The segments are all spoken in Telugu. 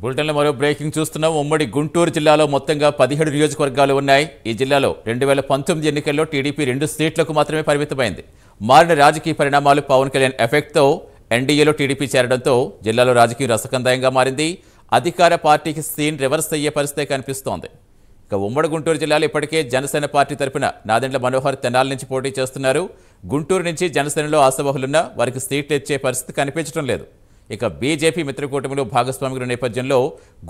బులెటిన్లో మరో బ్రేకింగ్ చూస్తున్నాం. ఉమ్మడి గుంటూరు జిల్లాలో మొత్తంగా 17 నియోజకవర్గాలు ఉన్నాయి. ఈ జిల్లాలో 2019 ఎన్నికల్లో టీడీపీ 2 సీట్లకు మాత్రమే పరిమితమైంది. మారిన రాజకీయ పరిణామాలు, పవన్ కళ్యాణ్ ఎఫెక్ట్తో ఎన్డీఏలో టీడీపీ చేరడంతో జిల్లాలో రాజకీయ రసకందాయంగా మారింది. అధికార పార్టీకి సీన్ రివర్స్ అయ్యే పరిస్థితే కనిపిస్తోంది. ఇక ఉమ్మడి గుంటూరు జిల్లాలో ఇప్పటికే జనసేన పార్టీ తరపున నాదెండ్ల మనోహర్ తెనాలి నుంచి పోటీ చేస్తున్నారు. గుంటూరు నుంచి జనసేనలో ఆశావహులున్నా వారికి సీట్లు ఇచ్చే పరిస్థితి కనిపించడం లేదు. ఇక బీజేపీ మిత్రకూటమిలో భాగస్వాముల నేపథ్యంలో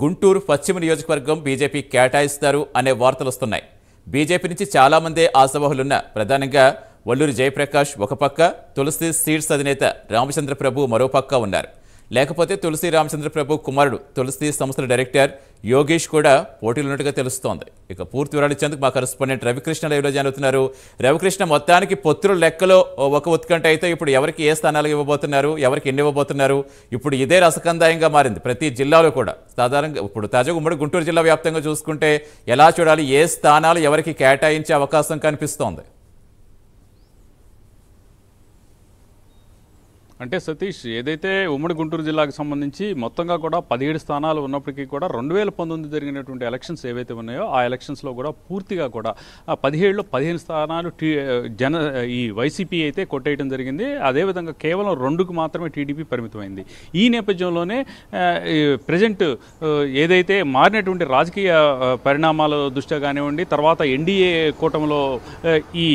గుంటూరు పశ్చిమ నియోజకవర్గం బీజేపీ కేటాయిస్తారు అనే వార్తలు వస్తున్నాయి. బీజేపీ నుంచి చాలామందే ఆశావహులున్న ప్రధానంగా వల్లూరి జయప్రకాష్ ఒక పక్క, తులసి సీడ్స్ అధినేత రామచంద్ర ప్రభు మరో పక్క ఉన్నారు. లేకపోతే తులసి రామచంద్ర ప్రభు కుమారుడు తులసి సంస్థల డైరెక్టర్ యోగేష్ కూడా పోటీలు ఉన్నట్టుగా తెలుస్తోంది. ఇక పూర్తి వివరాలు ఇచ్చేందుకు మా కరెస్పాండెంట్ రవికృష్ణ లైవ్లో జాయిన్ అవుతున్నారు. రవికృష్ణ, మొత్తానికి పొత్తుల లెక్కలో ఒక ఉత్కంఠ అయితే ఇప్పుడు ఎవరికి ఏ స్థానాలు ఇవ్వబోతున్నారు, ఎవరికి ఎన్ని ఇవ్వబోతున్నారు, ఇప్పుడు ఇదే రసకందాయంగా మారింది ప్రతి జిల్లాలో కూడా. సాధారణంగా ఇప్పుడు తాజాగా ఉమ్మడి గుంటూరు జిల్లా వ్యాప్తంగా చూసుకుంటే ఎలా చూడాలి, ఏ స్థానాలు ఎవరికి కేటాయించే అవకాశం కనిపిస్తోంది? అంటే సతీష్, ఏదైతే ఉమ్మడి గుంటూరు జిల్లాకు సంబంధించి మొత్తంగా కూడా 17 స్థానాలు ఉన్నప్పటికీ కూడా 2019 జరిగినటువంటి ఎలక్షన్స్ ఏవైతే ఉన్నాయో ఆ ఎలక్షన్స్లో కూడా పూర్తిగా కూడా 17లో 15 స్థానాలు ఈ వైసీపీ అయితే కొట్టేయడం జరిగింది. అదేవిధంగా కేవలం 2కు మాత్రమే టీడీపీ పరిమితమైంది. ఈ నేపథ్యంలోనే ప్రజెంట్ ఏదైతే మారినటువంటి రాజకీయ పరిణామాల దృష్ట్యా కానివ్వండి, తర్వాత ఎన్డీఏ కూటమిలో ఈ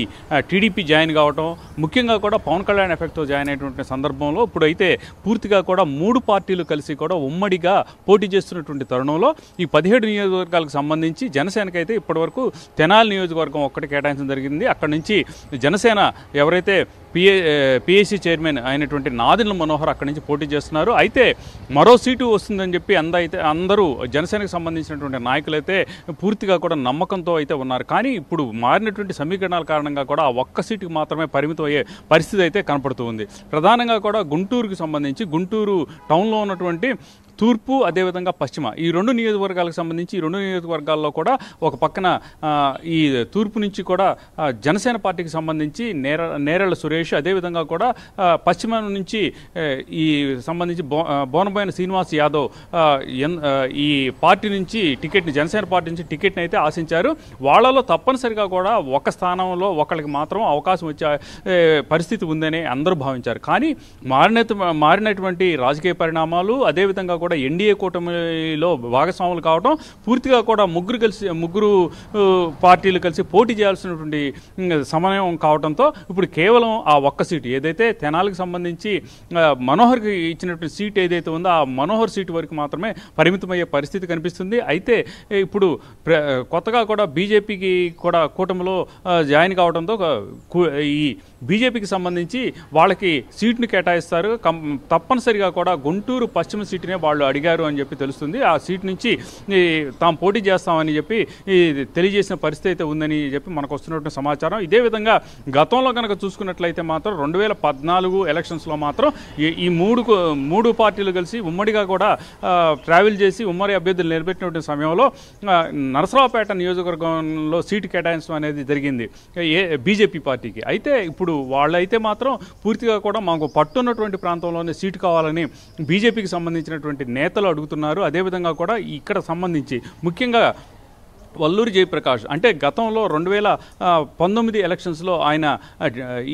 టీడీపీ జాయిన్ కావటం, ముఖ్యంగా కూడా పవన్ కళ్యాణ్ ఎఫెక్ట్తో జాయిన్ అయినటువంటి సందర్భంలో ఇప్పుడైతే పూర్తిగా కూడా 3 పార్టీలు కలిసి కూడా ఉమ్మడిగా పోటీ చేస్తున్నటువంటి తరుణంలో ఈ 17 నియోజకవర్గాలకు సంబంధించి జనసేనకైతే ఇప్పటివరకు తెనాలి నియోజకవర్గం ఒక్కటి కేటాయించడం జరిగింది. అక్కడి నుంచి జనసేన ఎవరైతే పిఏసీ చైర్మన్ అయినటువంటి నాదెండ్ల మనోహర్ అక్కడి నుంచి పోటీ చేస్తున్నారు. అయితే మరో సీటు వస్తుందని చెప్పి అందరూ జనసేనకు సంబంధించినటువంటి నాయకులైతే పూర్తిగా కూడా నమ్మకంతో అయితే ఉన్నారు. కానీ ఇప్పుడు మారినటువంటి సమీకరణాల కారణంగా కూడా ఆ ఒక్క సీటుకు మాత్రమే పరిమితం అయ్యే పరిస్థితి అయితే కనపడుతూ ఉంది. ప్రధానంగా కూడా గుంటూరుకు సంబంధించి గుంటూరు టౌన్లో ఉన్నటువంటి తూర్పు, అదేవిధంగా పశ్చిమ, ఈ 2 నియోజకవర్గాలకు సంబంధించి ఈ 2 నియోజకవర్గాల్లో కూడా ఒక పక్కన ఈ తూర్పు నుంచి కూడా జనసేన పార్టీకి సంబంధించి నేరెళ్ల సురేష్, అదేవిధంగా కూడా పశ్చిమ నుంచి ఈ సంబంధించి బోనబోయిన శ్రీనివాస్ యాదవ్ ఈ పార్టీ నుంచి టికెట్ని, జనసేన పార్టీ నుంచి టికెట్ని అయితే ఆశించారు. వాళ్ళలో తప్పనిసరిగా కూడా ఒక స్థానంలో ఒకరికి మాత్రం అవకాశం వచ్చే పరిస్థితి ఉందని అందరూ భావించారు. కానీ మారినటువంటి రాజకీయ పరిణామాలు, అదేవిధంగా కూడా ఎన్డీఏ కూటమిలో భాగస్వాములు కావడం, పూర్తిగా కూడా ముగ్గురు పార్టీలు కలిసి పోటీ చేయాల్సినటువంటి సమయం కావడంతో ఇప్పుడు కేవలం ఆ ఒక్క సీటు ఏదైతే తెనాలికి సంబంధించి మనోహర్కి ఇచ్చినటువంటి సీట్ ఏదైతే ఉందో ఆ మనోహర్ సీటు వరకు మాత్రమే పరిమితమయ్యే పరిస్థితి కనిపిస్తుంది. అయితే ఇప్పుడు కొత్తగా కూడా బీజేపీకి కూడా కూటమిలో జాయిన్ కావడంతో ఈ బీజేపీకి సంబంధించి వాళ్ళకి సీట్ను కేటాయిస్తారు. తప్పనిసరిగా కూడా గుంటూరు పశ్చిమ సీటునే వాళ్ళు అడిగారు అని చెప్పి తెలుస్తుంది. ఆ సీట్ నుంచి తాము పోటీ చేస్తామని చెప్పి తెలియజేసిన పరిస్థితి అయితే ఉందని చెప్పి మనకు వస్తున్నటువంటి సమాచారం. ఇదే విధంగా గతంలో కనుక చూసుకున్నట్లయితే మాత్రం 2014 ఎలక్షన్స్లో మాత్రం ఈ మూడు పార్టీలు కలిసి ఉమ్మడిగా కూడా ట్రావెల్ చేసి ఉమ్మడి అభ్యర్థులు నిలబెట్టినటువంటి సమయంలో నరసరావుపేట నియోజకవర్గంలో సీటు కేటాయించడం అనేది జరిగింది బీజేపీ పార్టీకి. అయితే ఇప్పుడు వాళ్ళైతే మాత్రం పూర్తిగా కూడా మాకు పట్టున్నటువంటి ప్రాంతంలోనే సీటు కావాలని బీజేపీకి సంబంధించినటువంటి నేతలు అడుగుతున్నారు. అదేవిధంగా కూడా ఇక్కడ సంబంధించి ముఖ్యంగా వల్లూరి జయప్రకాష్, అంటే గతంలో 2019 ఎలక్షన్స్లో ఆయన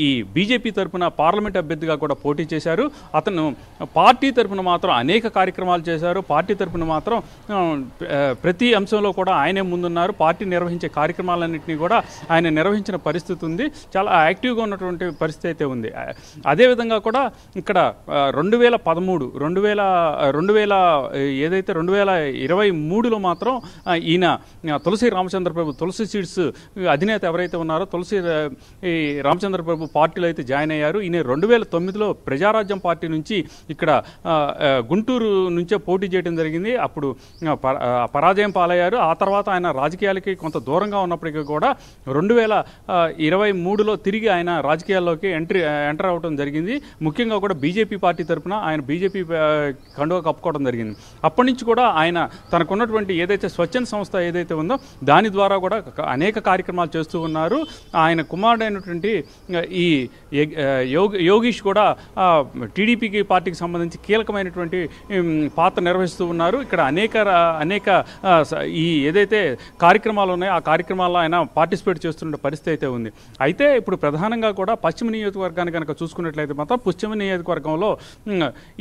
ఈ బీజేపీ తరఫున పార్లమెంట్ అభ్యర్థిగా కూడా పోటీ చేశారు. అతను పార్టీ తరఫున మాత్రం అనేక కార్యక్రమాలు చేశారు. పార్టీ తరఫున మాత్రం ప్రతి అంశంలో కూడా ఆయనే ముందున్నారు. పార్టీ నిర్వహించే కార్యక్రమాలన్నింటినీ కూడా ఆయన నిర్వహించిన పరిస్థితి ఉంది. చాలా యాక్టివ్గా ఉన్నటువంటి పరిస్థితి అయితే ఉంది. అదేవిధంగా కూడా ఇక్కడ 2023లో మాత్రం ఈయన తులసి రామచంద్ర ప్రభు, తులసి సీడ్స్ అధినేత ఎవరైతే ఉన్నారో తులసి రామచంద్ర ప్రభు పార్టీలో అయితే జాయిన్ అయ్యారు. ఈయన 2009లో ప్రజారాజ్యం పార్టీ నుంచి ఇక్కడ గుంటూరు నుంచే పోటీ చేయడం జరిగింది. అప్పుడు పరాజయం పాలయ్యారు. ఆ తర్వాత ఆయన రాజకీయాలకి కొంత దూరంగా ఉన్నప్పటికీ కూడా 2023లో తిరిగి ఆయన రాజకీయాల్లోకి ఎంటర్ అవ్వడం జరిగింది. ముఖ్యంగా కూడా బీజేపీ పార్టీ తరఫున ఆయన బీజేపీ కండువా కప్పుకోవడం జరిగింది. అప్పటి నుంచి కూడా ఆయన తనకున్నటువంటి ఏదైతే స్వచ్ఛంద సంస్థ ఏదైతే ఉందో దాని ద్వారా కూడా అనేక కార్యక్రమాలు చేస్తూ ఉన్నారు. ఆయన కుమారుడైనటువంటి ఈ యోగీష్ కూడా టీడీపీకి పార్టీకి సంబంధించి కీలకమైనటువంటి పాత్ర నిర్వహిస్తూ ఉన్నారు. ఇక్కడ అనేక ఈ ఏదైతే కార్యక్రమాలు ఉన్నాయో ఆ కార్యక్రమాల్లో ఆయన పార్టిసిపేట్ చేస్తున్న పరిస్థితి అయితే ఉంది. అయితే ఇప్పుడు ప్రధానంగా కూడా పశ్చిమ నియోజకవర్గాన్ని కనుక చూసుకున్నట్లయితే మాత్రం పశ్చిమ నియోజకవర్గంలో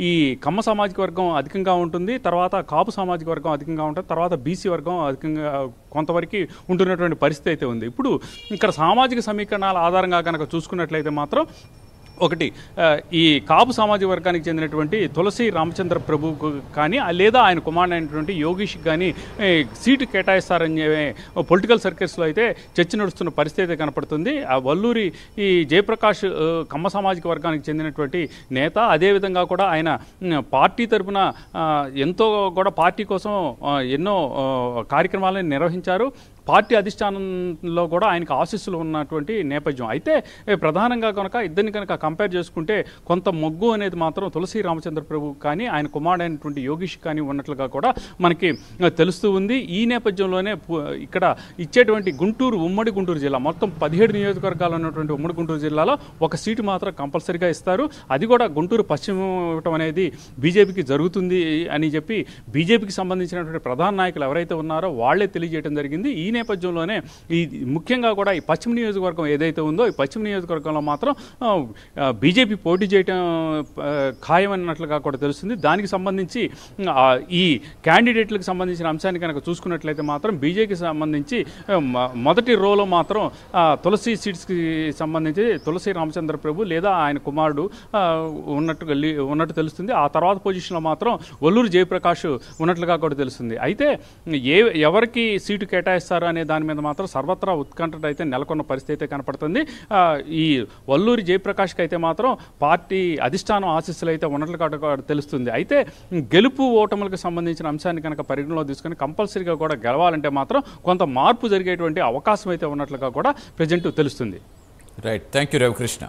ఈ కమ్మ సామాజిక వర్గం అధికంగా ఉంటుంది, తర్వాత కాపు సామాజిక వర్గం అధికంగా ఉంటుంది, తర్వాత బీసీ వర్గం అధికంగా కొంతవరకు ఉంటున్నటువంటి పరిస్థితి అయితే ఉంది. ఇప్పుడు ఇక్కడ సామాజిక సమీకరణాల ఆధారంగా కనుక చూసుకున్నట్లయితే మాత్రం ఒకటి ఈ కాపు సామాజిక వర్గానికి చెందినటువంటి తులసి రామచంద్ర ప్రభుకు కానీ లేదా ఆయన కుమారుడైనటువంటి యోగీష్కి కానీ సీటు కేటాయిస్తారని పొలిటికల్ సర్కిల్స్లో అయితే చర్చ నడుస్తున్న పరిస్థితి అయితే కనపడుతుంది. ఆ వల్లూరి ఈ జయప్రకాష్ కమ్మ సామాజిక వర్గానికి చెందినటువంటి నేత, అదేవిధంగా కూడా ఆయన పార్టీ తరఫున ఎంతో కూడా పార్టీ కోసం ఎన్నో కార్యక్రమాలను నిర్వహించారు. పార్టీ అధిష్టానంలో కూడా ఆయనకు ఆశీస్సులు ఉన్నటువంటి నేపథ్యం. అయితే ప్రధానంగా కనుక ఇద్దరిని కనుక కంపేర్ చేసుకుంటే కొంత మొగ్గు అనేది మాత్రం తులసి రామచంద్ర ప్రభు కానీ ఆయన కుమారుడైనటువంటి యోగీష్ కానీ ఉన్నట్లుగా కూడా మనకి తెలుస్తూ ఉంది. ఈ నేపథ్యంలోనే ఇక్కడ ఇచ్చేటువంటి ఉమ్మడి గుంటూరు జిల్లా మొత్తం 17 నియోజకవర్గాలు ఉన్నటువంటి ఉమ్మడి గుంటూరు జిల్లాలో ఒక సీటు మాత్రం కంపల్సరీగా ఇస్తారు. అది కూడా గుంటూరు పశ్చిమ ఇవ్వటం అనేది బీజేపీకి జరుగుతుంది అని చెప్పి బీజేపీకి సంబంధించినటువంటి ప్రధాన నాయకులు ఎవరైతే ఉన్నారో వాళ్లే తెలియజేయడం జరిగింది. ఈ నేపథ్యంలోనే ఈ ముఖ్యంగా కూడా ఈ పశ్చిమ నియోజకవర్గం ఏదైతే ఉందో ఈ పశ్చిమ నియోజకవర్గంలో మాత్రం బీజేపీ పోటీ చేయడం ఖాయమన్నట్లుగా కూడా తెలుస్తుంది. దానికి సంబంధించి ఈ క్యాండిడేట్లకు సంబంధించిన అంశాన్ని కనుక చూసుకున్నట్లయితే మాత్రం బీజేపీకి సంబంధించి మొదటి రోలో మాత్రం తులసి సీట్స్కి సంబంధించి తులసి రామచంద్ర ప్రభు లేదా ఆయన కుమారుడు ఉన్నట్టు తెలుస్తుంది. ఆ తర్వాత పొజిషన్లో మాత్రం వల్లూరు జయప్రకాష్ ఉన్నట్లుగా కూడా తెలుస్తుంది. అయితే ఎవరికి సీటు కేటాయిస్తారు అనే దాని మీద మాత్రం సర్వత్రా ఉత్కంఠ అయితే నెలకొన్న పరిస్థితి అయితే కనపడుతుంది. ఈ వల్లూరి జయప్రకాష్కి అయితే మాత్రం పార్టీ అధిష్టానం ఆశీస్సులు అయితే ఉన్నట్లుగా తెలుస్తుంది. అయితే గెలుపు ఓటములకు సంబంధించిన అంశాన్ని కనుక పరిగణలో తీసుకుని కంపల్సరీగా కూడా గెలవాలంటే మాత్రం కొంత మార్పు జరిగేటువంటి అవకాశం అయితే ఉన్నట్లుగా కూడా ప్రజెంట్ తెలుస్తుంది. Right, thank you Ravikrishna.